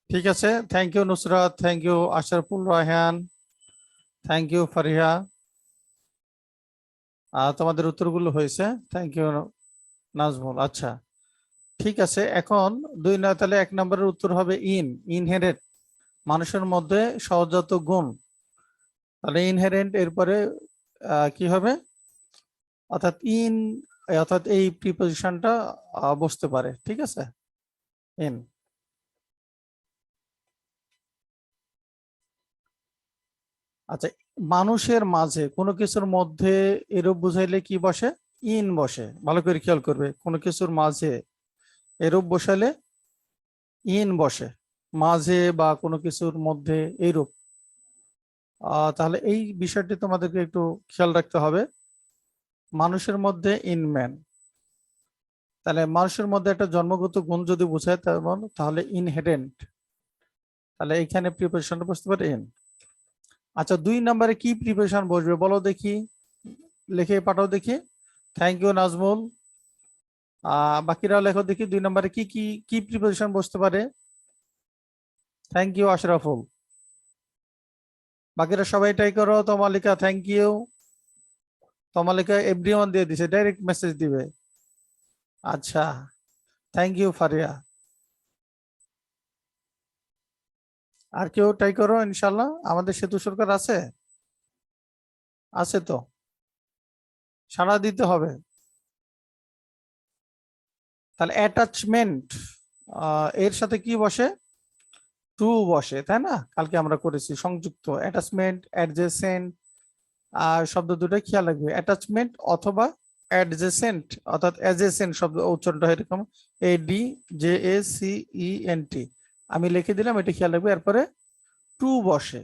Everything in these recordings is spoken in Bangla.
ঠিক আছে, thank you Nusrat, thank you Ashraful Raihan, thank you Fariha. তোমাদের উত্তরগুলো হয়েছে, থ্যাংক ইউ নাজমুল। আচ্ছা ঠিক আছে, এখন তাহলে 1 নম্বরের উত্তর হবে ইনহেরেন্ট, মানুষের মধ্যে সহজাত গুণ। তাহলে ইনহেরেন্ট এরপরে কি হবে, অর্থাৎ অর্থাৎ এই প্রিপোজিশনটা বসতে পারে। ঠিক আছে, ইন। আচ্ছা, মানুষের মাঝে কোনো কিছুর মধ্যে এরূপ বুঝাইলে কি বসে? ইন বসে। ভালো করে খেয়াল করবে, কোনো কিছুর মাঝে এরূপ বসালে ইন বসে, মাঝে বা কোনো কিছুর মধ্যে এইরূপ। তাহলে এই বিষয়টি তোমাদেরকে একটু খেয়াল রাখতে হবে। মানুষের মধ্যে ইনম্যান, তাহলে মানুষের মধ্যে একটা জন্মগত গুণ যদি বোঝায় তাহলে ইনহেরেন্ট, তাহলে এখানে প্রিপোজিশনটা বসতে পারে ইন। আচ্ছা 2 নম্বরে কি প্রিপোজিশন বসবে বলো দেখি, লিখে পাঠাও দেখি। Thank you Nazmul. বাকিরা লেখো দেখি 2 নম্বরে কি কি কি প্রিপোজিশন বসতে পারে। Thank you Ashraful. বাকিরা সবাই ট্রাই করো। Tomalika thank you. Tomalika everyone দিয়ে দিছে, ডাইরেক্ট মেসেজ দিবে। আচ্ছা থ্যাংক ইউ ফারিয়া। আর কেউ ট্রাই করো ইনশাল্লাহ। আমাদের সেতু সরকার আছে, আছে তো, সাড়া দিতে হবে। তাহলে অ্যাটাচমেন্ট, এর সাথে কি বসে? টু বসে, তাই না? কালকে আমরা করেছি সংযুক্ত। অ্যাটাচমেন্ট, অ্যাডজেসেন্ট, আর শব্দ দুটো খেয়াল রাখবে, অ্যাটাচমেন্ট অথবা অ্যাডজেসেন্ট, অর্থাৎ অ্যাডজেসেন্ট শব্দ উচ্চারণটা এরকম ADJACENT। আমি লিখে দিলাম, এটা খেয়াল রাখবে। এরপরে টু বসে,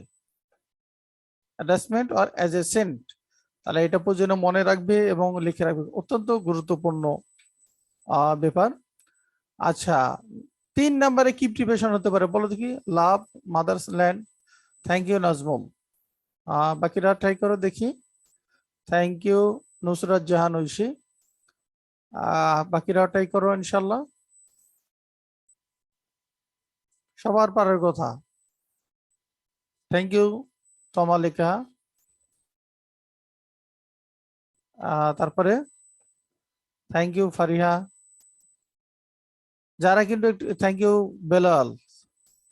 অ্যাটাচমেন্ট আর অ্যাডজেসেন্ট। তাহলে এটা পর্যন্ত মনে রাখবে এবং লিখে রাখবে, অত্যন্ত গুরুত্বপূর্ণ ব্যাপার। আচ্ছা 3 নম্বরে কি প্রিপারেশন হতে পারে বলো দেখি। Love, mother's land. Thank you Nazmul. বাকিরা ট্রাই করো দেখি। Thank you Nusrat Jahan Oishi. বাকিরা ট্রাই করো ইনশাল্লাহ, সবার পারার কথা। Thank you Tamalika. তারপরে থ্যাংক ইউ ফারিহা। যারা কিন্তু thank you Belal,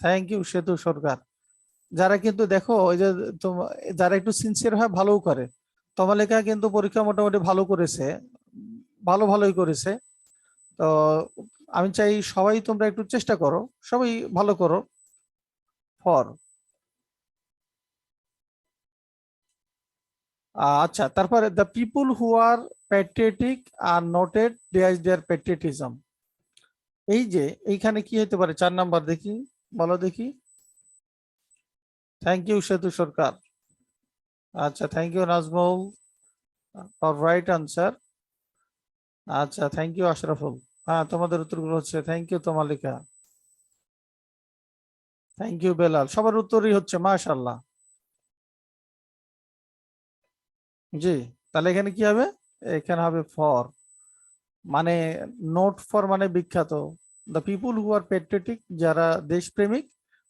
thank you Setu Sarkar. যারা কিন্তু দেখো ওই যে যারা একটু সিনসিয়ার হয় ভালোও করে। তমালিকা কিন্তু পরীক্ষা মোটামুটি ভালো করেছে, ভালোই করেছে। তো আমি চাই সবাই তোমরা একটু চেষ্টা করো, সবাই ভালো করো। ফর আচ্ছা, তারপরে the people who are patriotic are noted their patriotism. এই যে এইখানে কি হতে পারে 4 নাম্বার দেখি, বলো দেখি। Thank you Setu Sarkar. আচ্ছা thank you Nazmul for right answer. আচ্ছা থ্যাংক ইউ আশরাফুল। তোমাদের উত্তরগুলো হচ্ছে thank you Tamalika, thank you Belal. সবার উত্তরই হচ্ছে মাশাআল্লাহ। জি, তাহলে এখানে কি হবে? এখানে হবে ফর, মানে নোট ফর মানে বিখ্যাত। The people who are patriotic, যারা দেশপ্রেমিক,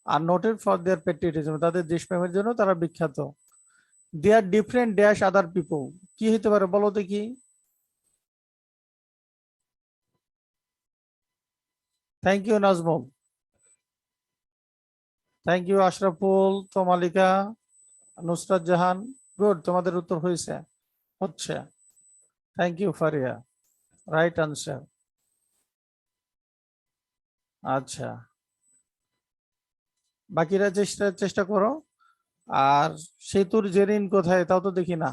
আর নোটেড ফর দেয়ার প্যাট্রিয়টিজম, তাদের দেশপ্রেমের জন্য তারা বিখ্যাত। They are different dash other people, কি হতে পারে বলো দেখি। Thank you Nazmul, thank you Ashraful, Tamalika, Nusrat Jahan. Good, তোমাদের উত্তর হয়েছে, হচ্ছে। Thank you Faria, right answer. আচ্ছা বাকিরা চেষ্টা চেষ্টা করো। আর সেতুর জেরিন কোথায় তাও তো দেখি না।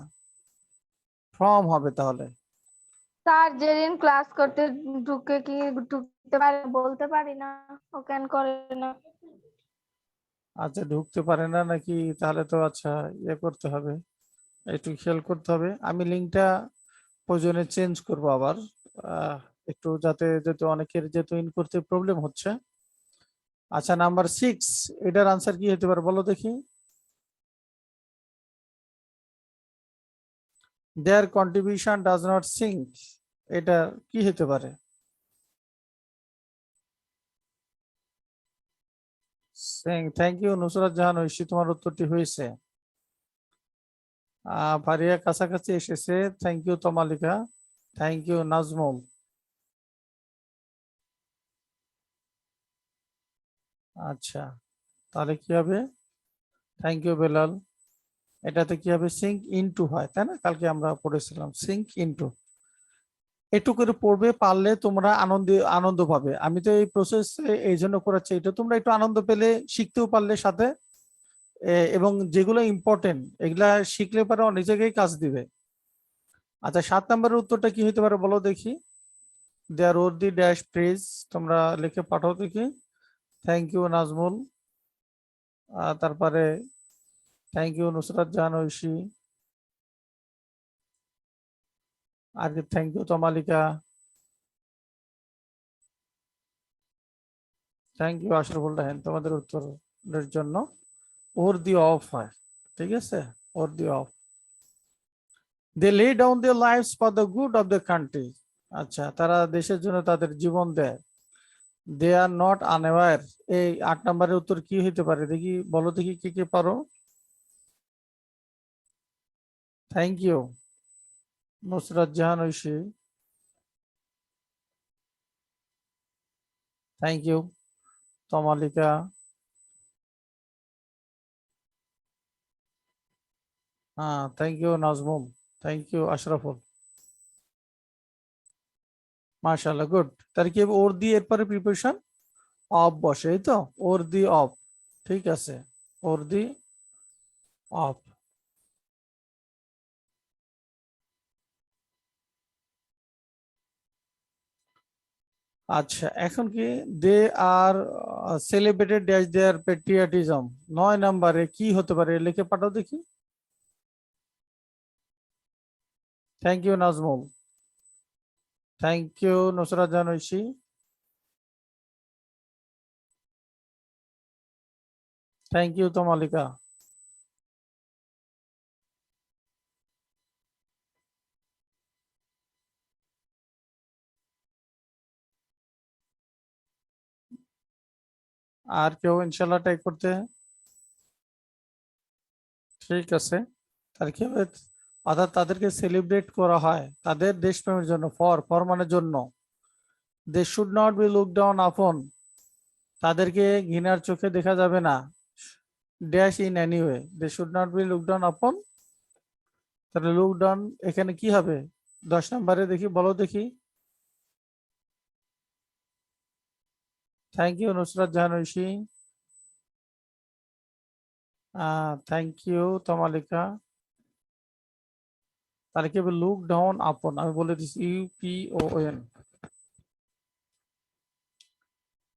ফ্রম হবে তাহলে। স্যার যেদিন ক্লাস করতে ঢুকে কি ঢুকতে পারে বলতে পারি না, ও কেন করে না। আচ্ছা ঢুকতে পারে না নাকি? তাহলে তো আচ্ছা ইয়ে করতে হবে, একটু খেয়াল করতে হবে। আমি লিঙ্কটা প্রয়োজনে চেঞ্জ করব আবার, আহ, একটু যাতে যাতে অনেকের যেহেতু ইন করতে প্রবলেম হচ্ছে। আচ্ছা নাম্বার 6, এটার আনসার কি হতে পারে বলো দেখি। Their contribution does not sink, এটা কি হতে পারে? থ্যাংক ইউ নুসরাত জাহান ঐশী, তোমার উত্তরটি হয়েছে। ফারিয়া কাছাকাছি এসেছে। Thank you Tamalika, thank you Nazmul. আচ্ছা, তাহলে কি হবে? Thank you Belal. এটাতে কি হবে? সিঙ্ক ইনটু হয়, তাই না? কালকে আমরা পড়েছিলাম সিঙ্ক ইনটু। একটু করে পড়বে, পারলে তোমরা আনন্দ পাবে। আমি তো এই প্রসেস এই জন্য করাচ্ছি, এটা তোমরা একটু আনন্দ পেলে, শিখতেও পারলে সাথে, এবং যেগুলো ইম্পর্টেন্ট এগুলা শিখলে পরে অনেক জায়গায় কাজ দিবে। আচ্ছা, 7 নম্বরের উত্তরটা কি হতে পারে বলো দেখি। দেয়ার ওর দি ড্যাশ প্রেজ, তোমরা লিখে পাঠাও দেখি। Thank you Nazmul. তারপরে থ্যাংক ইউ নুসরাত জাহান ঐশী, আর thank you Tamalika, thank you Ashraful Rahen. তোমাদের উত্তরের জন্য ওর দি অফ হয়, ঠিক আছে? ওর দি of. They lay down their lives for the good of the country. আচ্ছা, তারা দেশের জন্য তাদের জীবন দেয়। They are not unaware. এই 8 নম্বরের উত্তর কি হইতে পারে দেখি, বলো দেখি কি কি পারো। Thank you Nusrat Jahan Oishi, thank you Tamalika, হ্যাঁ thank you Nazmul, thank you Ashraful. মাশাআল্লাহ, গুড। তার কি হবে? ওর দি এরপরে প্রিপারেশন অফ বসে, এই তো, ওর দি অফ। ঠিক আছে, ওর দি অফ। আচ্ছা, এখন কি they are celebrated dash their patriotism, 9 নম্বরে কি হতে পারে লিখে পাঠাও দেখি। Thank you Nazmul, thank you Nusrat Jahan Oishi, thank you Tamalika. আর কেউ ইনশাল্লাহ টাইপ করতে? ঠিক আছে, তার কি হবে? অর্থাৎ তাদেরকে সেলিব্রেট করা হয় তাদের দেশপ্রেমের জন্য। ফর মানে জন্য। They should not be look down upon, তাদেরকে ঘৃণার চোখে দেখা যাবে না। Dash in any way, they should not be look down upon. তাহলে লুক ডাউন এখানে কি হবে 10 নম্বরে দেখি, বলো দেখি। Thank you Nusrat Jahan Oishi, thank you Tamalika. তাহলে কি হবে? লুক ডাউন আপন, আমি বলে দিচ্ছি UPON।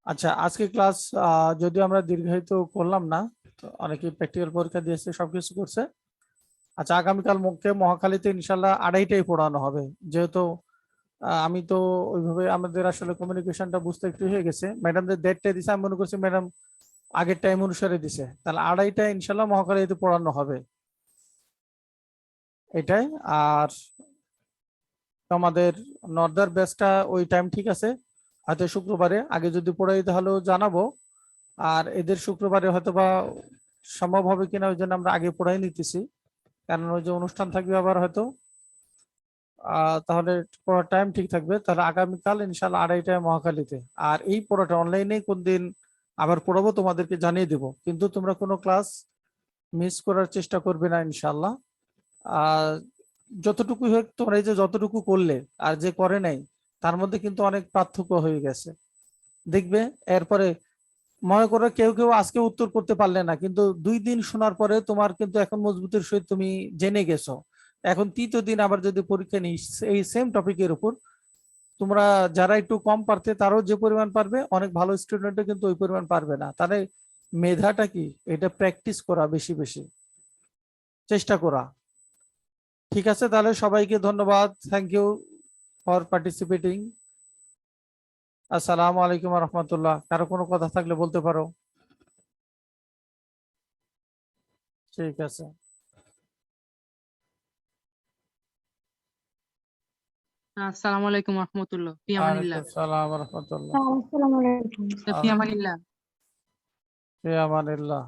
আচ্ছা, আজকে ক্লাস যদি আমরা দীর্ঘায়িত করলাম না, তো অনেকে প্র্যাকটিক্যাল পরীক্ষা দিয়েছে, সবকিছু করছে। আচ্ছা, আগামীকাল মুখে মহাখালীতে ইনশাল্লাহ 2:30টায় পড়ানো হবে। যেহেতু আমি তো ওইভাবে আমাদের আসলে কমিউনিকেশনটা বুঝতে একটু হয়ে গেছে, ম্যাডামদের ডেটটা দিছে, আমি মনে করছি ম্যাডাম আগের টাইম অনুসারে দিছে, তাহলে 2:30টায় ইনশাল্লাহ মহাখালীতে পড়ানো হবে, এটাই। আর আমাদের নর্দার ব্যাচটা ওই টাইম ঠিক আছে, হয়তো শুক্রবারে আগে যদি পড়াই তাহলেও জানাবো। আর এদের শুক্রবারে হয়তো বা সম্ভব হবে কিনা, ওই জন্য আমরা আগে পড়াই নিতেছি, কারণ ওই যে অনুষ্ঠান থাকবে আবার হয়তো। তাহলে পড়ার টাইম ঠিক থাকবে। তাহলে আগামীকাল ইনশাল্লাহ 2:30টায় মহাখালীতে। আর এই পড়াটা অনলাইনে কোন দিন আবার পড়াবো তোমাদেরকে জানিয়ে দেবো, কিন্তু তোমরা কোনো ক্লাস মিস করার চেষ্টা করবে না ইনশাল্লাহ। আর যতটুকু হোক, তোমরা এই যে যতটুকু করলে আর যে করে নাই, তার মধ্যে কিন্তু অনেক পার্থক্য হয়ে গেছে, দেখবে। এরপরে মনে করো কেউ কেউ আজকে উত্তর করতে পারলে না, কিন্তু 2 দিন শোনার পরে তোমার কিন্তু এখন মজবুতের সহিত তুমি জেনে গেছো। এখন 3য় দিন আবার যদি পরীক্ষা নিই এই সেম টপিকের উপর, তোমরা যারা একটু কম পারতে তারাও যে পরিমাণ পারবে, অনেক ভালো স্টুডেন্টও কিন্তু ওই পরিমাণ পারবে না। তাহলে মেধাটা কি, এটা প্র্যাকটিস করা, বেশি বেশি চেষ্টা করা। ঠিক আছে, তাহলে সবাইকে ধন্যবাদ, থ্যাংক ইউ ফর পার্টিসিপেটিং। আসসালামু আলাইকুম রহমতুল্লাহ। কারো কোনো কথা থাকলে বলতে পারো। ঠিক আছে। আসসালামু আলাইকুম রহমতুল্লাহ। ফি আমানিল্লাহ। ওয়ালাইকুম সালাম রহমতুল্লাহ। আসসালামু আলাইকুম। ফি আমানিল্লাহ। ফি আমানিল্লাহ।